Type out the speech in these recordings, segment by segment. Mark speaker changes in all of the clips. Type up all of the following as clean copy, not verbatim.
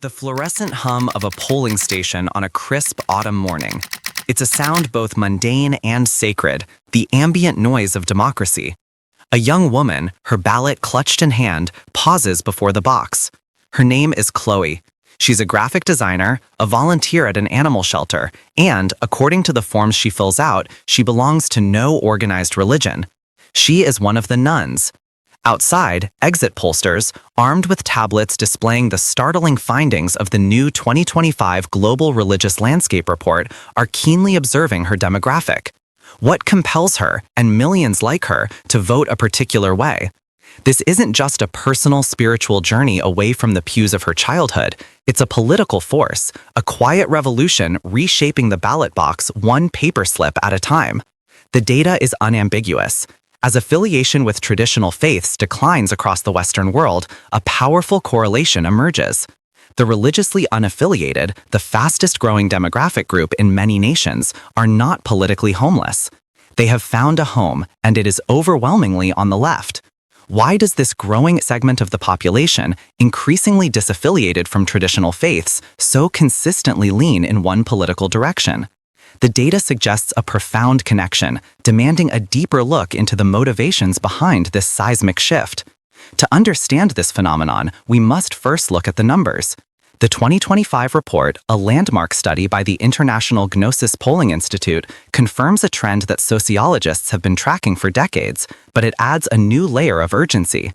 Speaker 1: The fluorescent hum of a polling station on a crisp autumn morning. It's a sound both mundane and sacred, the ambient noise of democracy. A young woman, her ballot clutched in hand, pauses before the box. Her name is Chloe. She's a graphic designer, a volunteer at an animal shelter, and, according to the forms she fills out, she belongs to no organized religion. She is one of the nuns. Outside, exit pollsters, armed with tablets displaying the startling findings of the new 2025 Global Religious Landscape Report, are keenly observing her demographic. What compels her, and millions like her, to vote a particular way? This isn't just a personal spiritual journey away from the pews of her childhood. It's a political force, a quiet revolution reshaping the ballot box one paper slip at a time. The data is unambiguous. As affiliation with traditional faiths declines across the Western world, a powerful correlation emerges. The religiously unaffiliated, the fastest-growing demographic group in many nations, are not politically homeless. They have found a home, and it is overwhelmingly on the left. Why does this growing segment of the population, increasingly disaffiliated from traditional faiths, so consistently lean in one political direction? The data suggests a profound connection, demanding a deeper look into the motivations behind this seismic shift. To understand this phenomenon, we must first look at the numbers. The 2025 report, a landmark study by the International Gnosis Polling Institute, confirms a trend that sociologists have been tracking for decades, but it adds a new layer of urgency.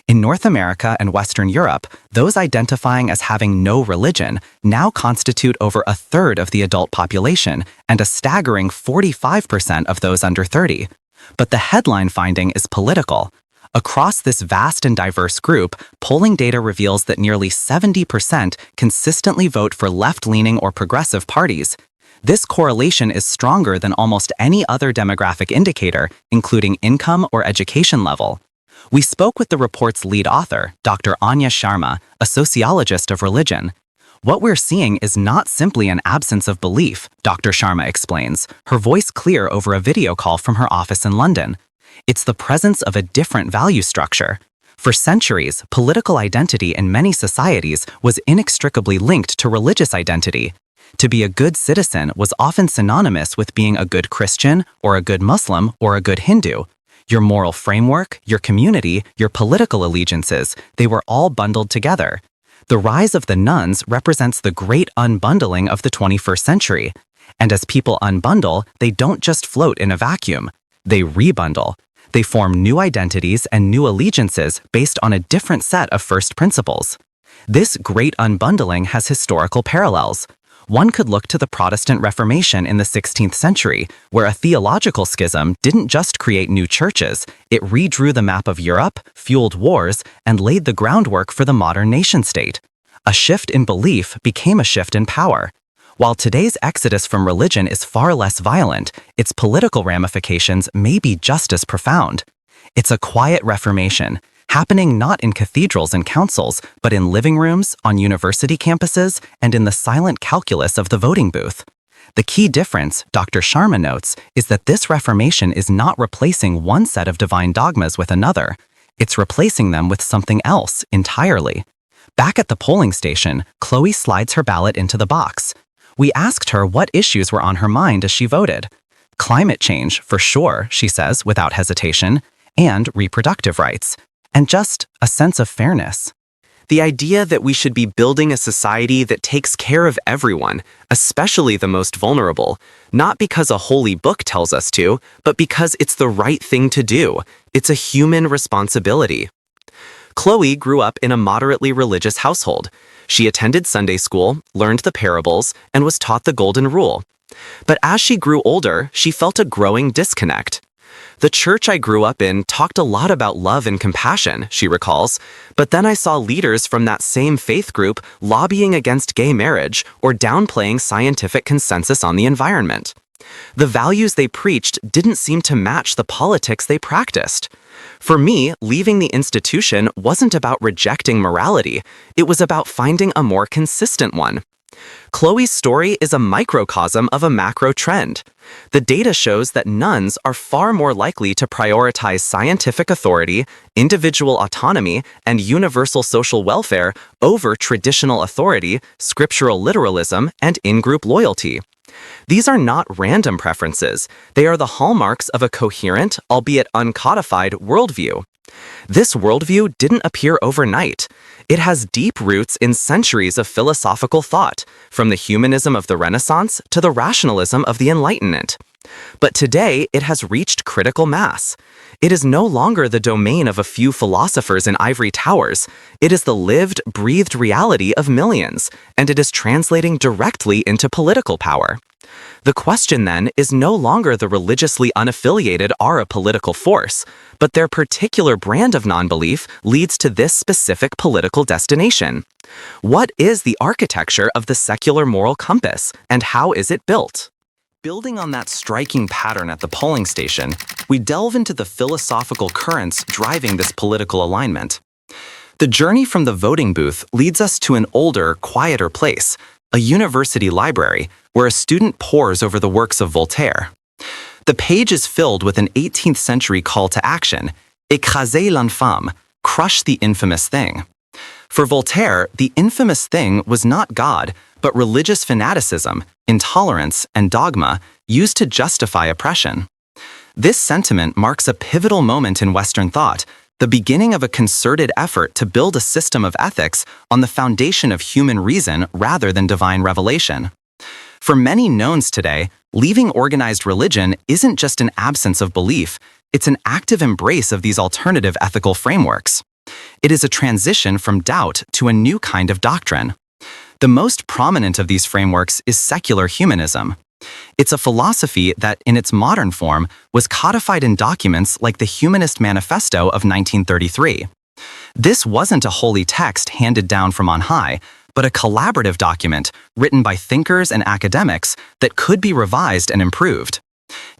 Speaker 1: In North America and Western Europe, those identifying as having no religion now constitute over a third of the adult population and a staggering 45% of those under 30. But the headline finding is political. Across this vast and diverse group, polling data reveals that nearly 70% consistently vote for left-leaning or progressive parties. This correlation is stronger than almost any other demographic indicator, including income or education level. We spoke with the report's lead author, Dr. Anya Sharma, a sociologist of religion. What we're seeing is not simply an absence of belief, Dr. Sharma explains, her voice clear over a video call from her office in London. It's the presence of a different value structure. For centuries, political identity in many societies was inextricably linked to religious identity. To be a good citizen was often synonymous with being a good Christian, or a good Muslim, or a good Hindu. Your moral framework, your community, your political allegiances, they were all bundled together. The rise of the nuns represents the great unbundling of the 21st century. And as people unbundle, they don't just float in a vacuum. They rebundle. They form new identities and new allegiances based on a different set of first principles. This great unbundling has historical parallels. One could look to the Protestant Reformation in the 16th century, where a theological schism didn't just create new churches, it redrew the map of Europe, fueled wars, and laid the groundwork for the modern nation-state. A shift in belief became a shift in power. While today's exodus from religion is far less violent, its political ramifications may be just as profound. It's a quiet reformation, happening not in cathedrals and councils, but in living rooms, on university campuses, and in the silent calculus of the voting booth. The key difference, Dr. Sharma notes, is that this reformation is not replacing one set of divine dogmas with another. It's replacing them with something else entirely. Back at the polling station, Chloe slides her ballot into the box. We asked her what issues were on her mind as she voted. Climate change, for sure, she says without hesitation, and reproductive rights. And just a sense of fairness. The idea that we should be building a society that takes care of everyone, especially the most vulnerable, not because a holy book tells us to, but because it's the right thing to do. It's a human responsibility. Chloe grew up in a moderately religious household. She attended Sunday school, learned the parables, and was taught the golden rule. But as she grew older, she felt a growing disconnect. The church I grew up in talked a lot about love and compassion, she recalls, but then I saw leaders from that same faith group lobbying against gay marriage or downplaying scientific consensus on the environment. The values they preached didn't seem to match the politics they practiced. For me, leaving the institution wasn't about rejecting morality, it was about finding a more consistent one. Chloe's story is a microcosm of a macro trend. The data shows that nuns are far more likely to prioritize scientific authority, individual autonomy, and universal social welfare over traditional authority, scriptural literalism, and in-group loyalty. These are not random preferences. They are the hallmarks of a coherent, albeit uncodified, worldview. This worldview didn't appear overnight. It has deep roots in centuries of philosophical thought, from the humanism of the Renaissance to the rationalism of the Enlightenment. But today, it has reached critical mass. It is no longer the domain of a few philosophers in ivory towers. It is the lived, breathed reality of millions, and it is translating directly into political power. The question, then, is no longer the religiously unaffiliated are a political force, but their particular brand of non-belief leads to this specific political destination. What is the architecture of the secular moral compass, and how is it built? Building on that striking pattern at the polling station, we delve into the philosophical currents driving this political alignment. The journey from the voting booth leads us to an older, quieter place, a university library, where a student pores over the works of Voltaire. The page is filled with an 18th century call to action, écraser l'infâme, crush the infamous thing. For Voltaire, the infamous thing was not God, but religious fanaticism, intolerance, and dogma used to justify oppression. This sentiment marks a pivotal moment in Western thought, the beginning of a concerted effort to build a system of ethics on the foundation of human reason rather than divine revelation. For many knowns today, leaving organized religion isn't just an absence of belief, it's an active embrace of these alternative ethical frameworks. It is a transition from doubt to a new kind of doctrine. The most prominent of these frameworks is secular humanism. It's a philosophy that, in its modern form, was codified in documents like the Humanist Manifesto of 1933. This wasn't a holy text handed down from on high, but a collaborative document written by thinkers and academics that could be revised and improved.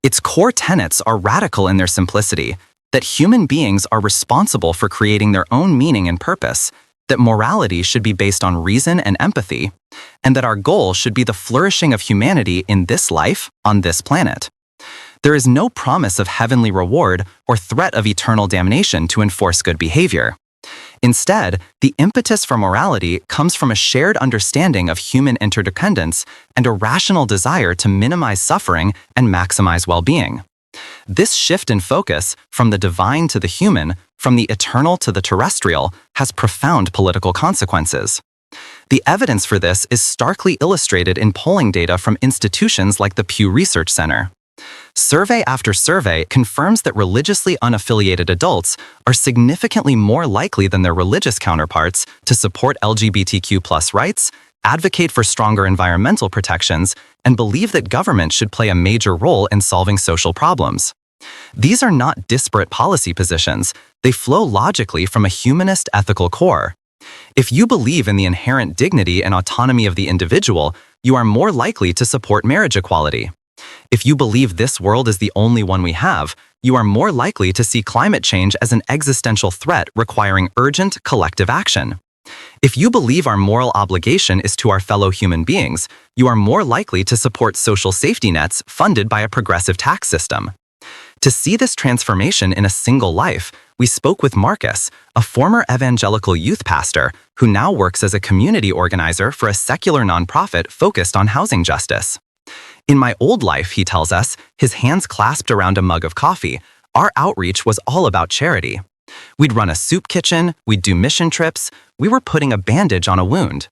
Speaker 1: Its core tenets are radical in their simplicity, that human beings are responsible for creating their own meaning and purpose, that morality should be based on reason and empathy, and that our goal should be the flourishing of humanity in this life, on this planet. There is no promise of heavenly reward or threat of eternal damnation to enforce good behavior. Instead, the impetus for morality comes from a shared understanding of human interdependence and a rational desire to minimize suffering and maximize well-being. This shift in focus, from the divine to the human, from the eternal to the terrestrial, has profound political consequences. The evidence for this is starkly illustrated in polling data from institutions like the Pew Research Center. Survey after survey confirms that religiously unaffiliated adults are significantly more likely than their religious counterparts to support LGBTQ+ rights, advocate for stronger environmental protections, and believe that government should play a major role in solving social problems. These are not disparate policy positions. They flow logically from a humanist ethical core. If you believe in the inherent dignity and autonomy of the individual, you are more likely to support marriage equality. If you believe this world is the only one we have, you are more likely to see climate change as an existential threat requiring urgent collective action. If you believe our moral obligation is to our fellow human beings, you are more likely to support social safety nets funded by a progressive tax system. To see this transformation in a single life, we spoke with Marcus, a former evangelical youth pastor who now works as a community organizer for a secular nonprofit focused on housing justice. In my old life, he tells us, his hands clasped around a mug of coffee, our outreach was all about charity. We'd run a soup kitchen, we'd do mission trips, we were putting a bandage on a wound.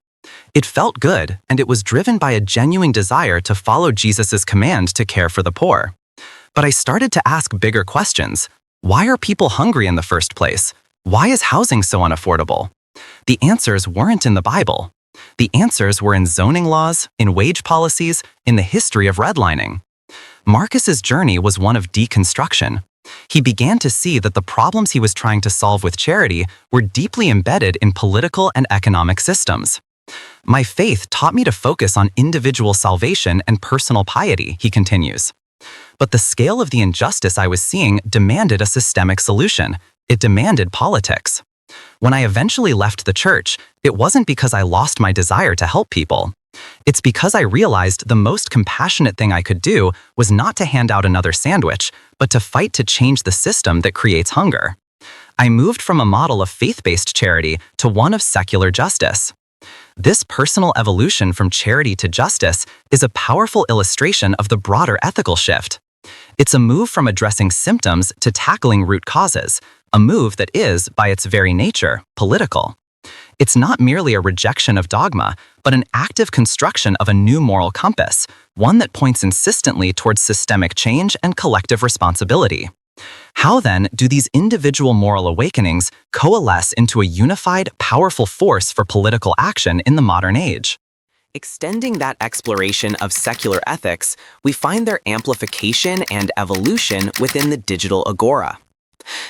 Speaker 1: It felt good, and it was driven by a genuine desire to follow Jesus' command to care for the poor. But I started to ask bigger questions. Why are people hungry in the first place? Why is housing so unaffordable? The answers weren't in the Bible. The answers were in zoning laws, in wage policies, in the history of redlining. Marcus's journey was one of deconstruction. He began to see that the problems he was trying to solve with charity were deeply embedded in political and economic systems. My faith taught me to focus on individual salvation and personal piety, he continues. But the scale of the injustice I was seeing demanded a systemic solution. It demanded politics. When I eventually left the church, it wasn't because I lost my desire to help people. It's because I realized the most compassionate thing I could do was not to hand out another sandwich, but to fight to change the system that creates hunger. I moved from a model of faith-based charity to one of secular justice. This personal evolution from charity to justice is a powerful illustration of the broader ethical shift. It's a move from addressing symptoms to tackling root causes, a move that is, by its very nature, political. It's not merely a rejection of dogma, but an active construction of a new moral compass, one that points insistently towards systemic change and collective responsibility. How then do these individual moral awakenings coalesce into a unified, powerful force for political action in the modern age? Extending that exploration of secular ethics, we find their amplification and evolution within the digital agora.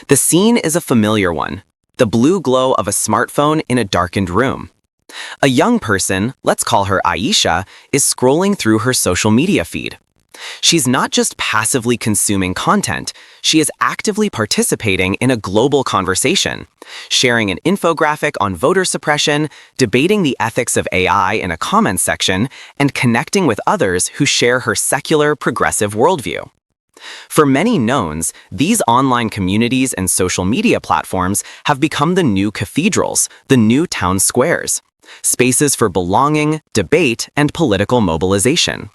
Speaker 1: The scene is a familiar one, the blue glow of a smartphone in a darkened room. A young person, let's call her Aisha, is scrolling through her social media feed. She's not just passively consuming content, she is actively participating in a global conversation, sharing an infographic on voter suppression, debating the ethics of AI in a comments section, and connecting with others who share her secular, progressive worldview. For many knowns, these online communities and social media platforms have become the new cathedrals, the new town squares, spaces for belonging, debate, and political mobilization.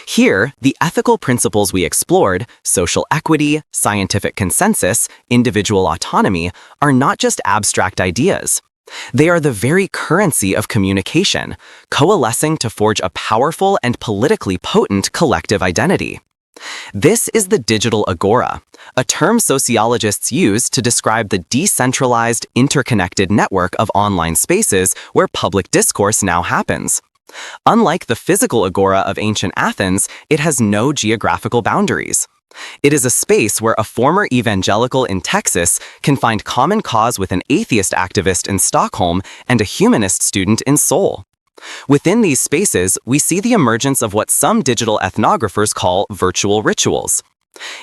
Speaker 1: Here, the ethical principles we explored, social equity, scientific consensus, individual autonomy, are not just abstract ideas. They are the very currency of communication, coalescing to forge a powerful and politically potent collective identity. This is the digital agora, a term sociologists use to describe the decentralized, interconnected network of online spaces where public discourse now happens. Unlike the physical agora of ancient Athens, it has no geographical boundaries. It is a space where a former evangelical in Texas can find common cause with an atheist activist in Stockholm and a humanist student in Seoul. Within these spaces, we see the emergence of what some digital ethnographers call virtual rituals.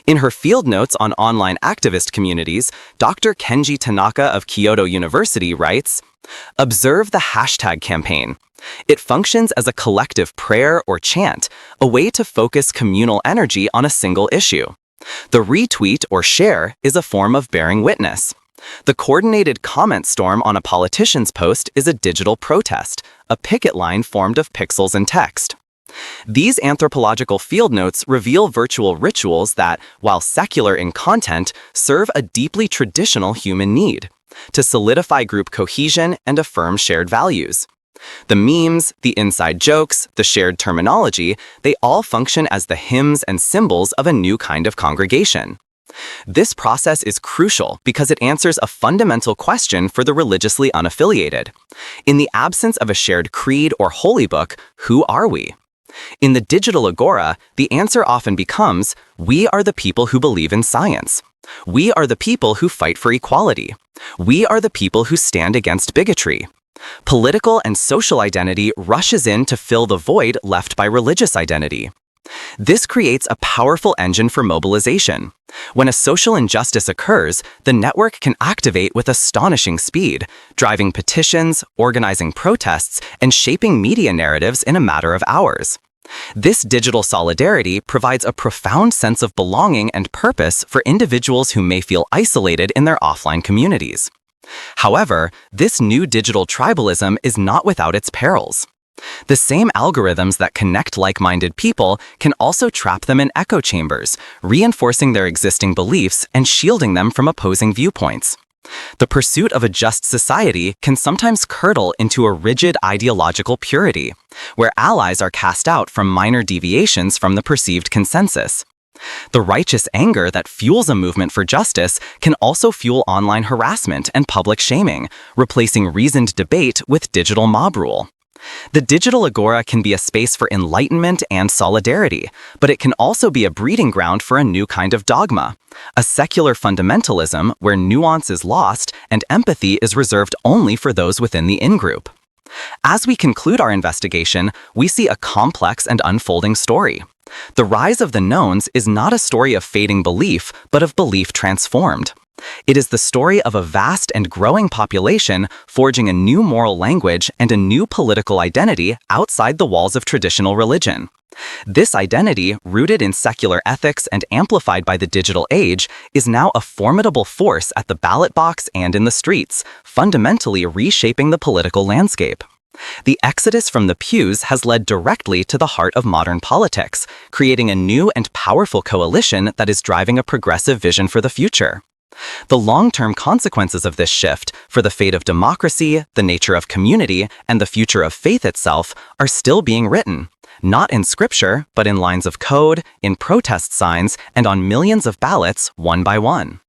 Speaker 1: In her field notes on online activist communities, Dr. Kenji Tanaka of Kyoto University writes, "Observe the hashtag campaign. It functions as a collective prayer or chant, a way to focus communal energy on a single issue. The retweet or share is a form of bearing witness. The coordinated comment storm on a politician's post is a digital protest, a picket line formed of pixels and text." These anthropological field notes reveal virtual rituals that, while secular in content, serve a deeply traditional human need to solidify group cohesion and affirm shared values. The memes, the inside jokes, the shared terminology, they all function as the hymns and symbols of a new kind of congregation. This process is crucial because it answers a fundamental question for the religiously unaffiliated. In the absence of a shared creed or holy book, who are we? In the digital agora, the answer often becomes, we are the people who believe in science. We are the people who fight for equality. We are the people who stand against bigotry. Political and social identity rushes in to fill the void left by religious identity. This creates a powerful engine for mobilization. When a social injustice occurs, the network can activate with astonishing speed, driving petitions, organizing protests, and shaping media narratives in a matter of hours. This digital solidarity provides a profound sense of belonging and purpose for individuals who may feel isolated in their offline communities. However, this new digital tribalism is not without its perils. The same algorithms that connect like-minded people can also trap them in echo chambers, reinforcing their existing beliefs and shielding them from opposing viewpoints. The pursuit of a just society can sometimes curdle into a rigid ideological purity, where allies are cast out from minor deviations from the perceived consensus. The righteous anger that fuels a movement for justice can also fuel online harassment and public shaming, replacing reasoned debate with digital mob rule. The digital agora can be a space for enlightenment and solidarity, but it can also be a breeding ground for a new kind of dogma, a secular fundamentalism where nuance is lost and empathy is reserved only for those within the in-group. As we conclude our investigation, we see a complex and unfolding story. The rise of the knowns is not a story of fading belief, but of belief transformed. It is the story of a vast and growing population forging a new moral language and a new political identity outside the walls of traditional religion. This identity, rooted in secular ethics and amplified by the digital age, is now a formidable force at the ballot box and in the streets, fundamentally reshaping the political landscape. The exodus from the pews has led directly to the heart of modern politics, creating a new and powerful coalition that is driving a progressive vision for the future. The long-term consequences of this shift for the fate of democracy, the nature of community, and the future of faith itself are still being written, not in scripture, but in lines of code, in protest signs, and on millions of ballots one by one.